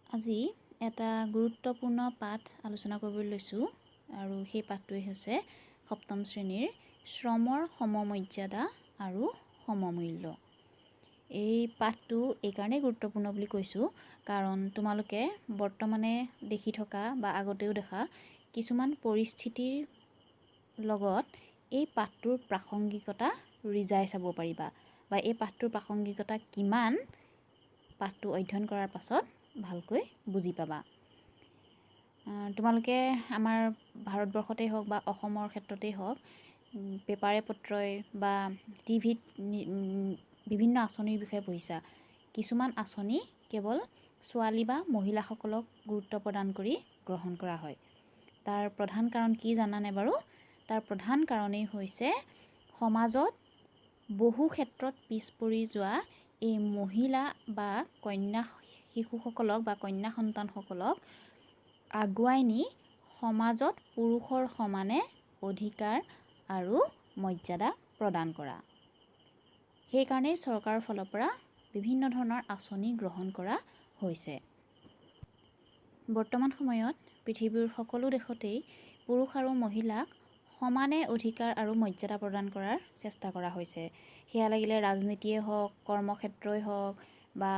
আজি এটা গুৰুত্বপূৰ্ণ পাঠ আলোচনা কৰিবলৈ লৈছোঁ আৰু সেই পাঠটোৱে হৈছে সপ্তম শ্ৰেণীৰ শ্ৰমৰ সমমৰ্যাদা আৰু সমমূল্য। এই পাঠটো এইকাৰণেই গুৰুত্বপূৰ্ণ বুলি কৈছোঁ কাৰণ তোমালোকে বৰ্তমানে দেখি থকা বা আগতেও দেখা কিছুমান পৰিস্থিতিৰ লগত এই পাঠটোৰ প্ৰাসংগিকতা ৰিজাই চাব পাৰিবা বা এই পাঠটোৰ প্ৰাসংগিকতা কিমান পাঠটো অধ্যয়ন কৰাৰ পাছত ভালকৈ বুজি পাবা। তোমালোকে আমাৰ ভাৰতবৰ্ষতেই হওক বা অসমৰ ক্ষেত্ৰতেই হওক পেপাৰে পত্ৰই বা টিভিত বিভিন্ন আঁচনিৰ বিষয়ে পঢ়িছা। কিছুমান আঁচনি কেৱল ছোৱালী বা মহিলাসকলক গুৰুত্ব প্ৰদান কৰি গ্ৰহণ কৰা হয়। তাৰ প্ৰধান কাৰণ কি জানানে বাৰু? তাৰ প্ৰধান কাৰণেই হৈছে সমাজত বহু ক্ষেত্ৰত পিছ পৰি যোৱা এই মহিলা বা কন্যা শিশুসকলক বা কন্যা সন্তানসকলক আগুৱাই নি সমাজত পুৰুষৰ সমানে অধিকাৰ আৰু মৰ্যাদা প্ৰদান কৰা। সেইকাৰণেই চৰকাৰৰ ফালৰ পৰা বিভিন্ন ধৰণৰ আঁচনি গ্ৰহণ কৰা হৈছে। বৰ্তমান সময়ত পৃথিৱীৰ সকলো দেশতেই পুৰুষ আৰু মহিলাক সমানে অধিকাৰ আৰু মৰ্যাদা প্ৰদান কৰাৰ চেষ্টা কৰা হৈছে। সেয়া লাগিলে ৰাজনীতিয়ে হওক, কৰ্মক্ষেত্ৰই হওক বা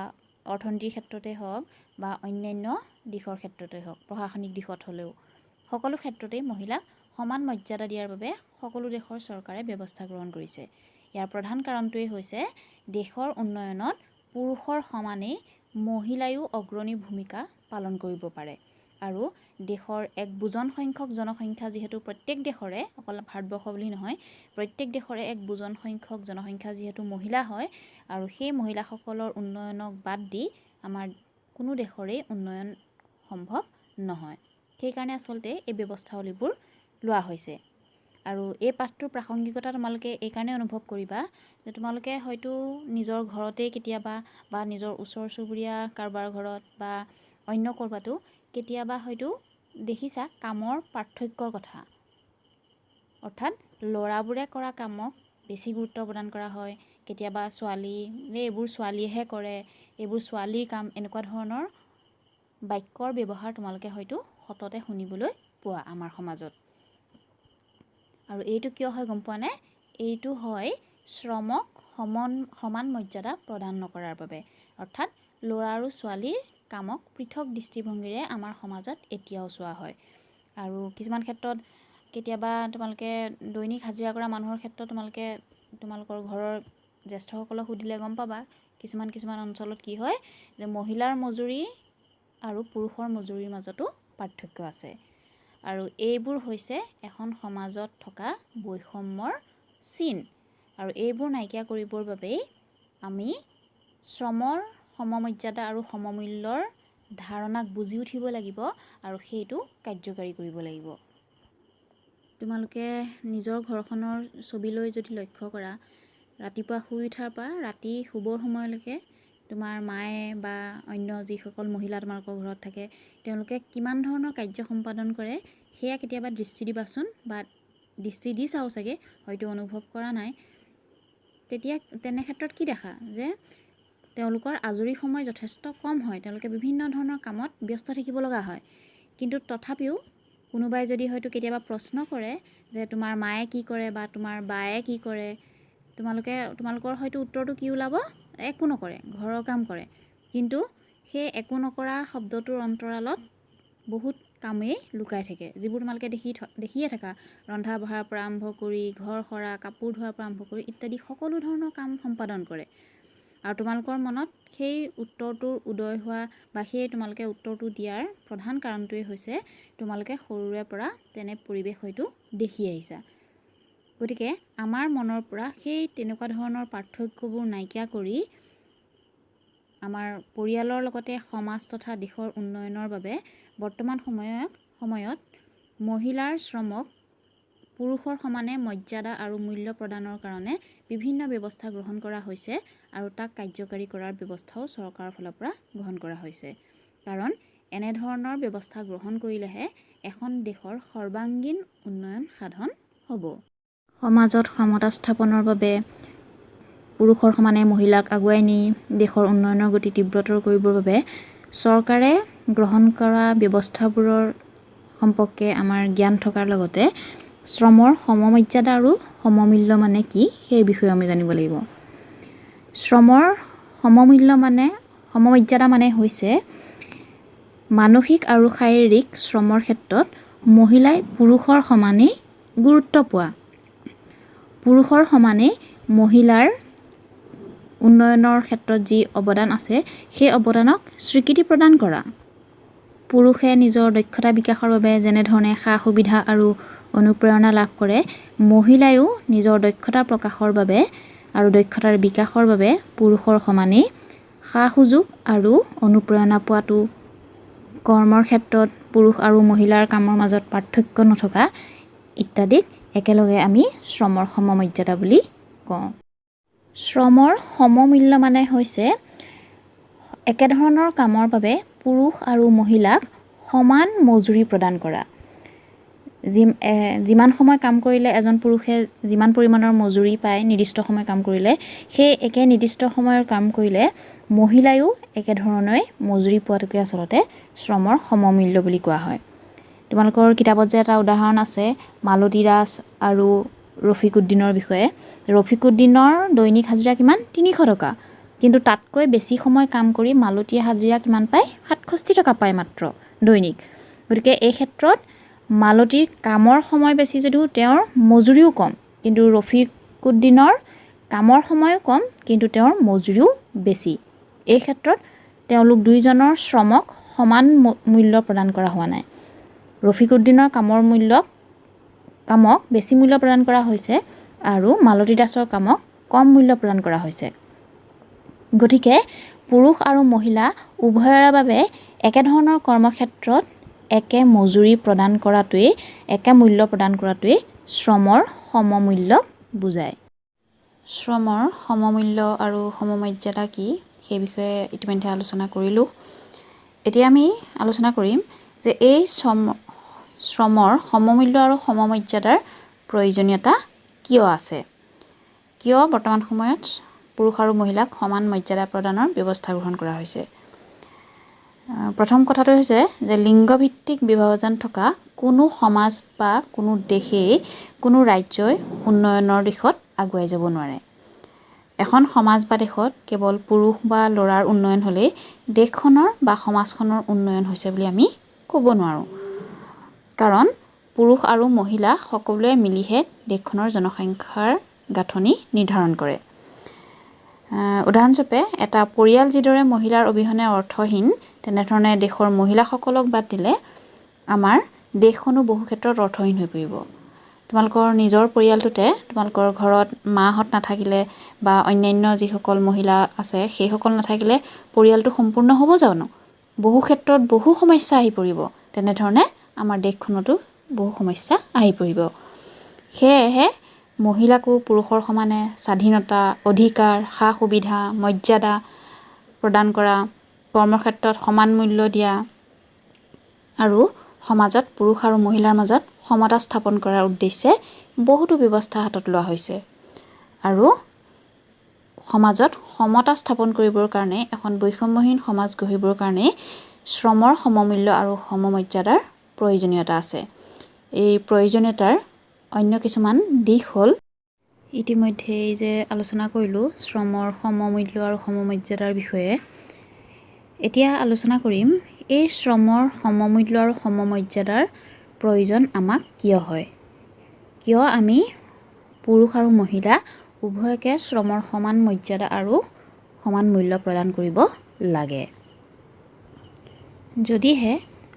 অৰ্থনীতিৰ ক্ষেত্ৰতে হওক বা অন্যান্য দিশৰ ক্ষেত্ৰতে হওক, প্ৰশাসনিক দিশত হ'লেও সকলো ক্ষেত্ৰতেই মহিলাক সমান মৰ্যাদা দিয়াৰ বাবে সকলো দেশৰ চৰকাৰে ব্যৱস্থা গ্ৰহণ কৰিছে। ইয়াৰ প্ৰধান কাৰণটোৱেই হৈছে দেশৰ উন্নয়নত পুৰুষৰ সমানেই মহিলায়ো অগ্ৰণী ভূমিকা পালন কৰিব পাৰে আৰু দেশৰ এক বুজন সংখ্যক জনসংখ্যা যিহেতু প্ৰত্যেক দেশৰে, অকল ভাৰতবৰ্ষ বুলি নহয়, প্ৰত্যেক দেশৰে এক বুজন সংখ্যক জনসংখ্যা যিহেতু মহিলা হয় আৰু সেই মহিলাসকলৰ উন্নয়নক বাদ দি আমাৰ কোনো দেশৰেই উন্নয়ন সম্ভৱ নহয়। সেইকাৰণে আচলতে এই ব্যৱস্থাৱলীবোৰ লোৱা হৈছে। আৰু এই পাঠটোৰ প্ৰাসংগিকতা তোমালোকে এইকাৰণে অনুভৱ কৰিবা যে তোমালোকে হয়তো নিজৰ ঘৰতেই কেতিয়াবা বা নিজৰ ওচৰ চুবুৰীয়া কাৰোবাৰ ঘৰত বা অন্য ক'ৰবাতো কেতিয়াবা হয়তো দেখিছা কামৰ পাৰ্থক্যৰ কথা। অৰ্থাৎ ল'ৰাবোৰে কৰা কামক বেছি গুৰুত্ব প্ৰদান কৰা হয়। কেতিয়াবা এইবোৰ ছোৱালীয়েহে কৰে, এইবোৰ ছোৱালীৰ কাম, এনেকুৱা ধৰণৰ বাক্যৰ ব্যৱহাৰ তোমালোকে হয়তো সততে শুনিবলৈ পোৱা আমাৰ সমাজত। আৰু এইটো কিয় হয় গম পোৱা নে? এইটো হয় শ্ৰমক সমান মৰ্যাদা প্ৰদান নকৰাৰ বাবে। অৰ্থাৎ ল'ৰা আৰু ছোৱালীৰ কামক পৃথক দৃষ্টিভংগীৰে আমাৰ সমাজত এতিয়াও চোৱা হয়। আৰু কিছুমান ক্ষেত্ৰত কেতিয়াবা তোমালোকে দৈনিক হাজিৰা কৰা মানুহৰ ক্ষেত্ৰত তোমালোকৰ ঘৰৰ জ্যেষ্ঠসকলক সুধিলে গম পাবা কিছুমান অঞ্চলত কি হয় যে মহিলাৰ মজুৰি আৰু পুৰুষৰ মজুৰিৰ মাজতো পাৰ্থক্য আছে। আৰু এইবোৰ হৈছে এখন সমাজত থকা বৈষম্যৰ চিন। আৰু এইবোৰ নাইকিয়া কৰিবৰ বাবেই আমি শ্ৰমৰ সমমৰ্যাদা আৰু সমমূল্যৰ ধাৰণাক বুজি উঠিব লাগিব আৰু সেইটো কাৰ্যকাৰী কৰিব লাগিব। তোমালোকে নিজৰ ঘৰখনৰ ছবিলৈ যদি লক্ষ্য কৰা, ৰাতিপুৱা শুই উঠাৰ পৰা ৰাতি শুবৰ সময়লৈকে তোমাৰ মায়ে বা অন্য যিসকল মহিলা তোমালোকৰ ঘৰত থাকে তেওঁলোকে কিমান ধৰণৰ কাৰ্য সম্পাদন কৰে সেয়া কেতিয়াবা দৃষ্টি দিবাচোন, বা দৃষ্টি দি চাও চাগে, হয়তো অনুভৱ কৰা নাই। তেতিয়া তেনে ক্ষেত্ৰত কি দেখা যে তেওঁলোকৰ আজৰি সময় যথেষ্ট কম হয়, তেওঁলোকে বিভিন্ন ধৰণৰ কামত ব্যস্ত থাকিব লগা হয়। কিন্তু তথাপিও কোনোবাই যদি হয়তো কেতিয়াবা প্ৰশ্ন কৰে যে তোমাৰ মায়ে কি কৰে বা তোমাৰ বায়ে কি কৰে, তোমালোকৰ হয়তো উত্তৰটো কি ওলাব? একো নকৰে, ঘৰৰ কাম কৰে। কিন্তু সেই একো নকৰা শব্দটোৰ অন্তৰালত বহুত কামেই লুকাই থাকে, যিবোৰ তোমালোকে দেখিয়ে থাকা। ৰন্ধা বঢ়াৰ পৰা আৰম্ভ কৰি ঘৰ সৰা, কাপোৰ ধোৱাৰ পৰা আৰম্ভ কৰি ইত্যাদি সকলো ধৰণৰ কাম সম্পাদন কৰে। আৰু তোমালোকৰ মনত সেই উত্তৰটোৰ উদয় হোৱা বা সেই তোমালোকে উত্তৰটো দিয়াৰ প্ৰধান কাৰণটোৱেই হৈছে তোমালোকে সৰুৰে পৰা তেনে পৰিৱেশ হয়তো দেখি আহিছা। গতিকে আমাৰ মনৰ পৰা সেই তেনেকুৱা ধৰণৰ পাৰ্থক্যবোৰ নাইকিয়া কৰি আমাৰ পৰিয়ালৰ লগতে সমাজ তথা দেশৰ উন্নয়নৰ বাবে বৰ্তমান সময়ত মহিলাৰ শ্ৰমক পুৰুষৰ সমানে মৰ্যাদা আৰু মূল্য প্ৰদানৰ কাৰণে বিভিন্ন ব্যৱস্থা গ্ৰহণ কৰা হৈছে আৰু তাক কাৰ্যকাৰী কৰাৰ ব্যৱস্থাও চৰকাৰৰ ফালৰ পৰা গ্ৰহণ কৰা হৈছে। কাৰণ এনেধৰণৰ ব্যৱস্থা গ্ৰহণ কৰিলেহে এখন দেশৰ সৰ্বাংগীন উন্নয়ন সাধন হ'ব। সমাজত সমতা স্থাপনৰ বাবে পুৰুষৰ সমানে মহিলাক আগুৱাই নি দেশৰ উন্নয়নৰ গতি তীব্ৰতৰ কৰিবৰ বাবে চৰকাৰে গ্ৰহণ কৰা ব্যৱস্থাবোৰৰ সম্পৰ্কে আমাৰ জ্ঞান থকাৰ লগতে শ্ৰমৰ সমমৰ্যাদা আৰু সমমূল্য মানে কি সেই বিষয়ে আমি জানিব লাগিব। শ্ৰমৰ সমমৰ্যাদা মানে হৈছে মানসিক আৰু শাৰীৰিক শ্ৰমৰ ক্ষেত্ৰত মহিলাই পুৰুষৰ সমানেই গুৰুত্ব পোৱা। পুৰুষৰ সমানেই মহিলাৰ উন্নয়নৰ ক্ষেত্ৰত যি অৱদান আছে সেই অৱদানক স্বীকৃতি প্ৰদান কৰা। পুৰুষে নিজৰ দক্ষতা বিকাশৰ বাবে যেনেধৰণে সা-সুবিধা আৰু অনুপ্ৰেৰণা লাভ কৰে, মহিলায়ো নিজৰ দক্ষতা প্ৰকাশৰ বাবে আৰু দক্ষতাৰ বিকাশৰ বাবে পুৰুষৰ সমানেই সা-সুযোগ আৰু অনুপ্ৰেৰণা পোৱাটো, কৰ্মৰ ক্ষেত্ৰত পুৰুষ আৰু মহিলাৰ কামৰ মাজত পাৰ্থক্য নথকা ইত্যাদিক একেলগে আমি শ্ৰমৰ সমমৰ্যাদা বুলি কওঁ। শ্ৰমৰ সমমূল্য মানে হৈছে একেধৰণৰ কামৰ বাবে পুৰুষ আৰু মহিলাক সমান মজুৰি প্ৰদান কৰা। যিমান সময় কাম কৰিলে এজন পুৰুষে যিমান পৰিমাণৰ মজুৰি পায় নিৰ্দিষ্ট সময় কাম কৰিলে, সেই একে নিৰ্দিষ্ট সময়ৰ কাম কৰিলে মহিলায়ো একেধৰণে মজুৰি পোৱাটোকে আচলতে শ্ৰমৰ সমমূল্য বুলি কোৱা হয়। তোমালোকৰ কিতাপত যে এটা উদাহৰণ আছে মালতী দাস আৰু ৰফিকুদ্দিনৰ বিষয়ে। ৰফিকুদ্দিনৰ দৈনিক হাজিৰা কিমান? 300 টকা। কিন্তু তাতকৈ বেছি সময় কাম কৰি মালতীয়ে হাজিৰা কিমান পায়? 67 টকা পায় মাত্ৰ দৈনিক। গতিকে এই ক্ষেত্ৰত মালতীৰ কামৰ সময় বেছি যদিও তেওঁৰ মজুৰিও কম, কিন্তু ৰফিকুদ্দিনৰ কামৰ সময়ো কম কিন্তু তেওঁৰ মজুৰিও বেছি। এই ক্ষেত্ৰত তেওঁলোক দুয়োজনৰ শ্ৰমক সমান মূল্য প্ৰদান কৰা হোৱা নাই। ৰফিকুদ্দিনৰ কামক বেছি মূল্য প্ৰদান কৰা হৈছে আৰু মালতী দাসৰ কামক কম মূল্য প্ৰদান কৰা হৈছে। গতিকে পুৰুষ আৰু মহিলা উভয়ৰে বাবে একেধৰণৰ কৰ্মক্ষেত্ৰত একে মজুৰি প্ৰদান কৰাটোৱেই, একে মূল্য প্ৰদান কৰাটোৱেই শ্ৰমৰ সমমূল্যক বুজায়। শ্ৰমৰ সমমূল্য আৰু সমমৰ্যাদা কি সেই বিষয়ে ইতিমধ্যে আলোচনা কৰিলোঁ। এতিয়া আমি আলোচনা কৰিম যে এই শ্ৰমৰ সমমূল্য আৰু সমমৰ্যাদাৰ প্ৰয়োজনীয়তা কিয় আছে, কিয় বৰ্তমান সময়ত পুৰুষ আৰু মহিলাক সমান মৰ্যাদা প্ৰদানৰ ব্যৱস্থা গ্ৰহণ কৰা হৈছে। প্ৰথম কথাটো হৈছে যে লিংগভিত্তিক বিভাজন থকা কোনো সমাজ বা কোনো দেশেই, কোনো ৰাজ্যই উন্নয়নৰ দিশত আগুৱাই যাব নোৱাৰে। এখন সমাজ বা দেশত কেৱল পুৰুষ বা ল'ৰাৰ উন্নয়ন হ'লেই দেশখনৰ বা সমাজখনৰ উন্নয়ন হৈছে বুলি আমি ক'ব নোৱাৰোঁ। কাৰণ পুৰুষ আৰু মহিলা সকলোৱে মিলিহে দেশখনৰ জনসংখ্যাৰ গাঁথনি নিৰ্ধাৰণ কৰে। উদাহৰণস্বৰূপে এটা পৰিয়াল যিদৰে মহিলাৰ অবিহনে অৰ্থহীন, তেনেধৰণে দেশৰ মহিলাসকলক বাদ দিলে আমাৰ দেশখনো বহু ক্ষেত্ৰত অৰ্থহীন হৈ পৰিব। তোমালোকৰ নিজৰ পৰিয়ালটোতে তোমালোকৰ ঘৰত মাহঁত নাথাকিলে বা অন্যান্য যিসকল মহিলা আছে সেইসকল নাথাকিলে পৰিয়ালটো সম্পূৰ্ণ হ'ব জানো? বহু ক্ষেত্ৰত বহু সমস্যা আহি পৰিব। তেনেধৰণে আমাৰ দেশখনতো বহু সমস্যা আহি পৰিব। সেয়েহে মহিলাকো পুৰুষৰ সমানে স্বাধীনতা, অধিকাৰ, সা-সুবিধা, মৰ্যাদা প্ৰদান কৰা, কৰ্মক্ষেত্ৰত সমান মূল্য দিয়া আৰু সমাজত পুৰুষ আৰু মহিলাৰ মাজত সমতা স্থাপন কৰাৰ উদ্দেশ্যে বহুতো ব্যৱস্থা হাতত লোৱা হৈছে। আৰু সমাজত সমতা স্থাপন কৰিবৰ কাৰণে, এখন বৈষম্যহীন সমাজ গঢ়িবৰ কাৰণে শ্ৰমৰ সমমূল্য আৰু সমমৰ্যাদাৰ প্ৰয়োজনীয়তা আছে। এই প্ৰয়োজনীয়তাৰ অন্য কিছুমান দিশ হ'ল, ইতিমধ্যেই যে আলোচনা কৰিলোঁ শ্ৰমৰ সমমূল্য আৰু সমমৰ্যাদাৰ বিষয়ে, এতিয়া আলোচনা কৰিম এই শ্ৰমৰ সমমূল্য আৰু সমমৰ্যাদাৰ প্ৰয়োজন আমাক কিয় হয়, কিয় আমি পুৰুষ আৰু মহিলা উভয়কে শ্ৰমৰ সমান মৰ্যাদা আৰু সমান মূল্য প্ৰদান কৰিব লাগে। যদিহে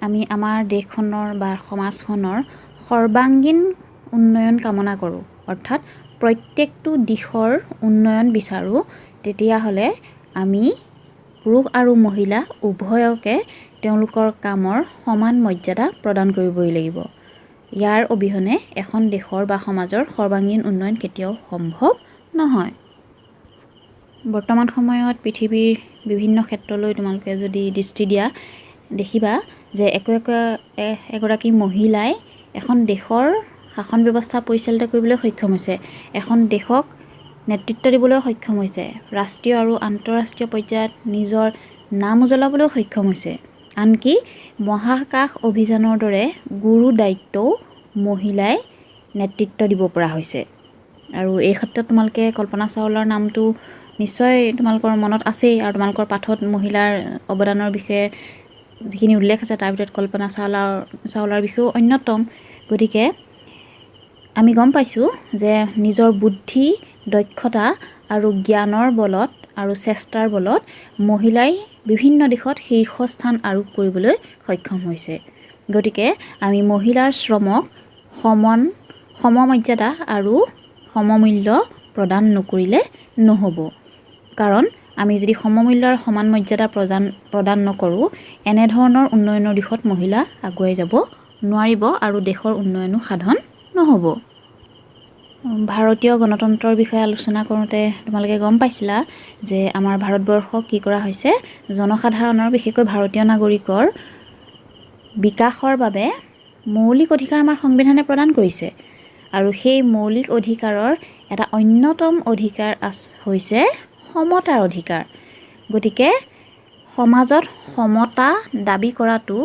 আমি আমাৰ দেশখনৰ বা সমাজখনৰ সৰ্বাংগীন উন্নয়ন কামনা কৰোঁ, অৰ্থাৎ প্ৰত্যেকটো দিশৰ উন্নয়ন বিচাৰোঁ, তেতিয়াহ'লে আমি পুৰুষ আৰু মহিলা উভয়কে তেওঁলোকৰ কামৰ সমান মৰ্যাদা প্ৰদান কৰিবই লাগিব। ইয়াৰ অবিহনে এখন দেশৰ বা সমাজৰ সৰ্বাংগীন উন্নয়ন কেতিয়াও সম্ভৱ নহয়। বৰ্তমান সময়ত পৃথিৱীৰ বিভিন্ন ক্ষেত্ৰলৈ তোমালোকে যদি দৃষ্টি দিয়া, দেখিবা যে এগৰাকী মহিলাই এখন দেশৰ শাসন ব্যৱস্থা পৰিচালিত কৰিবলৈ সক্ষম হৈছে, এখন দেশক নেতৃত্ব দিবলৈ সক্ষম হৈছে, ৰাষ্ট্ৰীয় আৰু আন্তঃৰাষ্ট্ৰীয় পৰ্যায়ত নিজৰ নাম উজ্বলাবলৈ সক্ষম হৈছে। আনকি মহাকাশ অভিযানৰ দৰে গুৰু দায়িত্বও মহিলাই নেতৃত্ব দিব পৰা হৈছে। আৰু এই ক্ষেত্ৰত তোমালোকে কল্পনা চাওলাৰ নামটো নিশ্চয় তোমালোকৰ মনত আছেই, আৰু তোমালোকৰ পাঠত মহিলাৰ অৱদানৰ বিষয়ে যিখিনি উল্লেখ আছে তাৰ ভিতৰত কল্পনা চাওলাৰ বিষয়েও অন্যতম। গতিকে আমি গম পাইছোঁ যে নিজৰ বুদ্ধি, দক্ষতা আৰু জ্ঞানৰ বলত আৰু চেষ্টাৰ বলত মহিলাই বিভিন্ন দিশত শীৰ্ষস্থান আৰোপ কৰিবলৈ সক্ষম হৈছে। গতিকে আমি মহিলাৰ শ্ৰমক সমমৰ্যাদা আৰু সমমূল্য প্ৰদান নকৰিলে নহ'ব। কাৰণ আমি যদি সমমূল্য আৰু সমান মৰ্যাদা প্ৰদান নকৰোঁ, এনেধৰণৰ উন্নয়নৰ দিশত মহিলা আগুৱাই যাব নোৱাৰিব আৰু দেশৰ উন্নয়নো সাধন নহ'ব। ভাৰতীয় গণতন্ত্ৰৰ বিষয়ে আলোচনা কৰোঁতে তোমালোকে গম পাইছিলা যে আমাৰ ভাৰতবৰ্ষক কি কৰা হৈছে, জনসাধাৰণৰ বিশেষকৈ ভাৰতীয় নাগৰিকৰ বিকাশৰ বাবে মৌলিক অধিকাৰ আমাৰ সংবিধানে প্ৰদান কৰিছে। আৰু সেই মৌলিক অধিকাৰৰ এটা অন্যতম অধিকাৰ হৈছে সমতাৰ অধিকাৰ। গতিকে সমাজত সমতা দাবী কৰাটো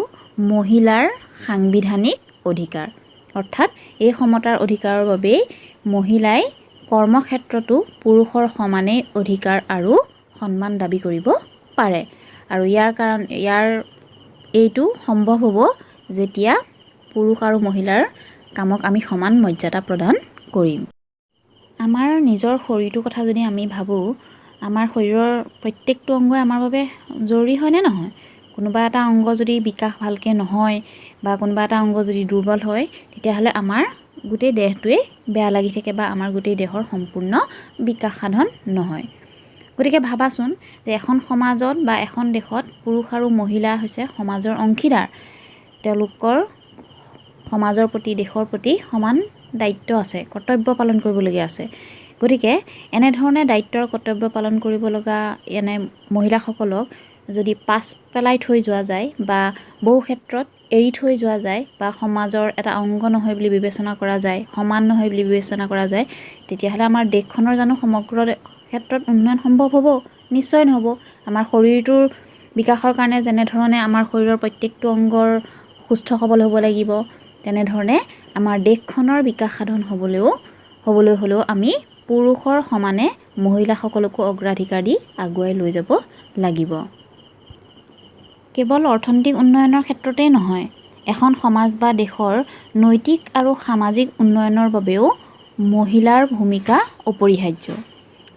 মহিলাৰ সাংবিধানিক অধিকাৰ। অৰ্থাৎ এই সমতাৰ অধিকাৰৰ বাবেই মহিলাই কৰ্মক্ষেত্ৰতো পুৰুষৰ সমানেই অধিকাৰ আৰু সন্মান দাবী কৰিব পাৰে। আৰু এইটো সম্ভৱ হ'ব যেতিয়া পুৰুষ আৰু মহিলাৰ কামক আমি সমান মৰ্যাদা প্ৰদান কৰিম। আমাৰ নিজৰ শৰীৰটোৰ কথা যদি আমি ভাবোঁ, আমাৰ শৰীৰৰ প্ৰত্যেকটো অংগই আমাৰ বাবে জৰুৰী হয়নে নহয়? কোনোবা এটা অংগ যদি বিকাশ ভালকৈ নহয় বা কোনোবা এটা অংগ যদি দুৰ্বল হয়, তেতিয়াহ'লে আমাৰ গোটেই দেহটোৱেই বেয়া লাগি থাকে বা আমাৰ গোটেই দেহৰ সম্পূৰ্ণ বিকাশ সাধন নহয়। গতিকে ভাবাচোন যে এখন সমাজত বা এখন দেশত পুৰুষ আৰু মহিলা হৈছে সমাজৰ অংশীদাৰ। তেওঁলোকৰ সমাজৰ প্ৰতি, দেশৰ প্ৰতি সমান দায়িত্ব আছে, কৰ্তব্য পালন কৰিবলগীয়া আছে। গতিকে এনেধৰণে দায়িত্বৰ কৰ্তব্য পালন কৰিব লগা মহিলাসকলক যদি পাছ পেলাই থৈ যোৱা যায় বা বহু ক্ষেত্ৰত এৰি থৈ যোৱা যায় বা সমাজৰ এটা অংগ নহয় বুলি বিবেচনা কৰা যায়, সমান নহয় বুলি বিবেচনা কৰা যায়, তেতিয়াহ'লে আমাৰ দেশখনৰ জানো সমগ্ৰ ক্ষেত্ৰত উন্নয়ন সম্ভৱ হ'ব? নিশ্চয় নহ'ব। আমাৰ শৰীৰটোৰ বিকাশৰ কাৰণে যেনেধৰণে আমাৰ শৰীৰৰ প্ৰত্যেকটো অংগৰ সুস্থ সবল হ'ব লাগিব, তেনেধৰণে আমাৰ দেশখনৰ বিকাশ সাধন হ'বলৈ হ'লেও আমি পুৰুষৰ সমানে মহিলাসকলকো অগ্ৰাধিকাৰ দি আগুৱাই লৈ যাব লাগিব। কেৱল অৰ্থনৈতিক উন্নয়নৰ ক্ষেত্ৰতেই নহয়, এখন সমাজ বা দেশৰ নৈতিক আৰু সামাজিক উন্নয়নৰ বাবেও মহিলাৰ ভূমিকা অপৰিহাৰ্য।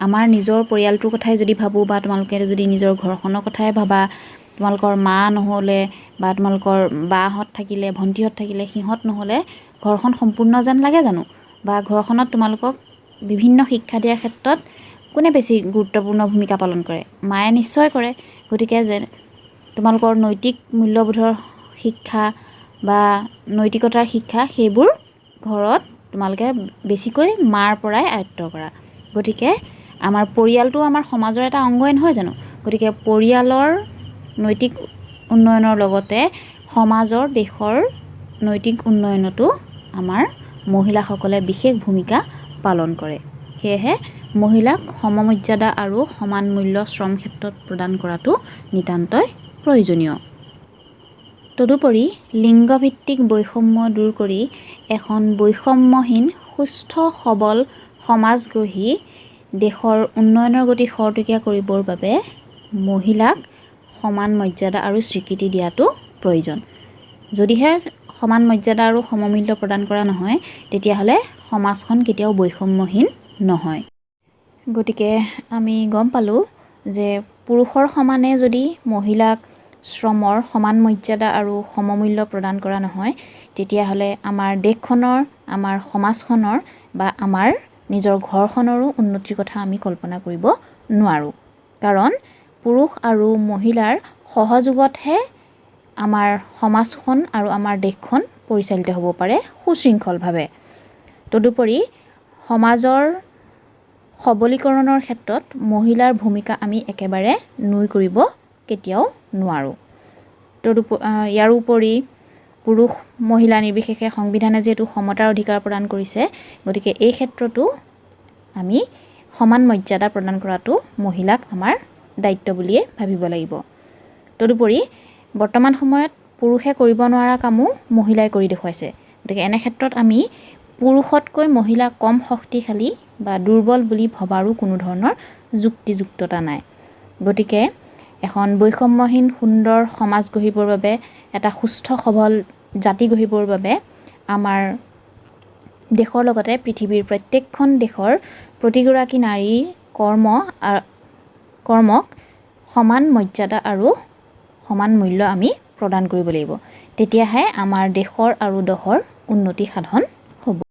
আমাৰ নিজৰ পৰিয়ালটোৰ কথাই যদি ভাবোঁ বা তোমালোকে যদি নিজৰ ঘৰখনৰ কথাই ভাবা, তোমালোকৰ মা নহ'লে বা তোমালোকৰ বাহঁত থাকিলে, ভণ্টিহঁত থাকিলে, সিহঁত নহ'লে ঘৰখন সম্পূৰ্ণ যেন লাগে জানো? বা ঘৰখনত তোমালোকক বিভিন্ন শিক্ষা দিয়াৰ ক্ষেত্ৰত কোনে বেছি গুৰুত্বপূৰ্ণ ভূমিকা পালন কৰে? মায়ে নিশ্চয় কৰে। গতিকে তোমালোকৰ নৈতিক মূল্যবোধৰ শিক্ষা বা নৈতিকতাৰ শিক্ষা, সেইবোৰ ঘৰত তোমালোকে বেছিকৈ মাৰ পৰাই আয়ত্ব কৰা। গতিকে আমাৰ পৰিয়ালটো আমাৰ সমাজৰ এটা অংগই নহয় জানো? গতিকে পৰিয়ালৰ নৈতিক উন্নয়নৰ লগতে সমাজৰ, দেশৰ নৈতিক উন্নয়নতো আমাৰ মহিলাসকলে বিশেষ ভূমিকা পালন কৰে। সেয়েহে মহিলাক সমমৰ্যাদা আৰু সমান মূল্য শ্ৰম ক্ষেত্ৰত প্ৰদান কৰাটো নিতান্তই প্ৰয়োজনীয়। তদুপৰি লিংগভিত্তিক বৈষম্য দূৰ কৰি এখন বৈষম্যহীন সুস্থ সবল সমাজ গঢ়ি দেশৰ উন্নয়নৰ গতি খৰতকীয়া কৰিবৰ বাবে মহিলাক সমান মৰ্যাদা আৰু স্বীকৃতি দিয়াটো প্ৰয়োজন। যদিহে সমান মৰ্যাদা আৰু সমমূল্য প্ৰদান কৰা নহয়, তেতিয়াহ'লে সমাজখন কেতিয়াও বৈষম্যহীন নহয়। গতিকে আমি গম পালোঁ যে পুৰুষৰ সমানে যদি মহিলাক শ্ৰমৰ সমান মৰ্যাদা আৰু সমমূল্য প্ৰদান কৰা নহয়, তেতিয়াহ'লে আমাৰ দেশখনৰ, আমাৰ সমাজখনৰ বা আমাৰ নিজৰ ঘৰখনৰো উন্নতিৰ কথা আমি কল্পনা কৰিব নোৱাৰোঁ। কাৰণ পুৰুষ আৰু মহিলাৰ সহযোগতহে আমাৰ সমাজখন আৰু আমাৰ দেশখন পৰিচালিত হ'ব পাৰে সুশৃংখলভাৱে। তদুপৰি সমাজৰ সবলীকৰণৰ ক্ষেত্ৰত মহিলাৰ ভূমিকা আমি একেবাৰে নুই কৰিব কেতিয়াও নোৱাৰোঁ। ইয়াৰোপৰি পুৰুষ মহিলা নিৰ্বিশেষে সংবিধানে যিহেতু সমতাৰ অধিকাৰ প্ৰদান কৰিছে, গতিকে এই ক্ষেত্ৰতো আমি সমান মৰ্যাদা প্ৰদান কৰাটো মহিলাক আমাৰ দায়িত্ব বুলিয়ে ভাবিব লাগিব। তদুপৰি বৰ্তমান সময়ত পুৰুষে কৰিব নোৱাৰা কামো মহিলাই কৰি দেখুৱাইছে। গতিকে এনে ক্ষেত্ৰত আমি পুৰুষতকৈ মহিলা কম শক্তিশালী বা দুৰ্বল বুলি ভবাৰো কোনো ধৰণৰ যুক্তিযুক্ততা নাই। গতিকে এখন বৈষম্যহীন সুন্দৰ সমাজ গঢ়িবৰ বাবে, এটা সুস্থ সবল জাতি গঢ়িবৰ বাবে আমাৰ দেশৰ লগতে পৃথিৱীৰ প্ৰত্যেকখন দেশৰ প্ৰতিগৰাকী নাৰীৰ কৰ্মক সমান মৰ্যাদা আৰু সমান মূল্য আমি প্ৰদান কৰিব লাগিব। তেতিয়াহে আমাৰ দেশৰ আৰু দহৰ উন্নতি সাধন হ'ব।